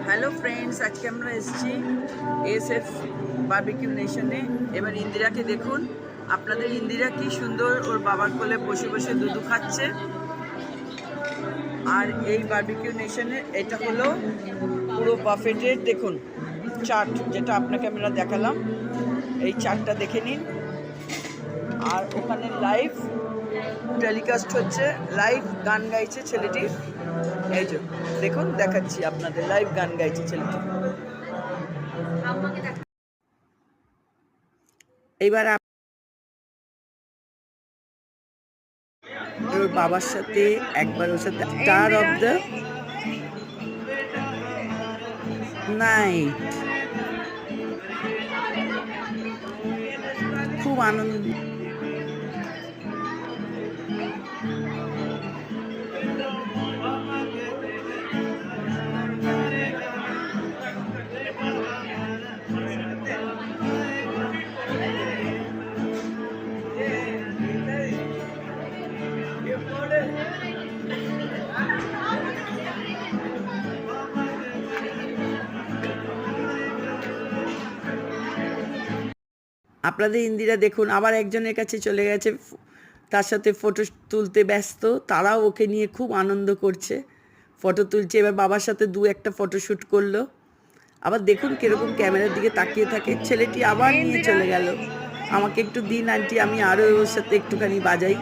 Hello friends, আজকে আমরা এসেছি এসএফ বারবিকিউ নেশনে। এবার ইন্দিরাকে দেখুন, আপনাদের ইন্দিরা কি সুন্দর ওর বাবার কোলে বসে বসে দুধু খাচ্ছে। আর এই বারবিকিউ নেশনে এটা হলো পুরো বাফেটের দেখুন চার্ট, যেটা আপনাকে আমরা দেখালাম। এই চার্টটা দেখে নিন। আর ওখানে লাইভ টেলিকাস্ট হচ্ছে, লাইভ গান গাইছে ছেলেটি। এই যে দেখুন, দেখাচ্ছি আপনাদের, লাইভ গান গাইছে ছেলেটি। এইবার ওর বাবার সাথে একবার ওর সাথে স্টার অফ দ্য নাইট, খুব আনন্দ। আপনাদের ইন্দিরা দেখুন আবার একজনের কাছে চলে গেছে, তার সাথে ফটো তুলতে ব্যস্ত। তারাও ওকে নিয়ে খুব আনন্দ করছে, ফটো তুলছে। এবার বাবার সাথে একটা ফটোশ্যুট করলো। আবার দেখুন কীরকম ক্যামেরার দিকে তাকিয়ে থাকে। ছেলেটি আবার নিয়ে চলে গেল, আমাকে একটু দিন আন্টি, আমি আরও ওর সাথে একটুখানি বাজাই।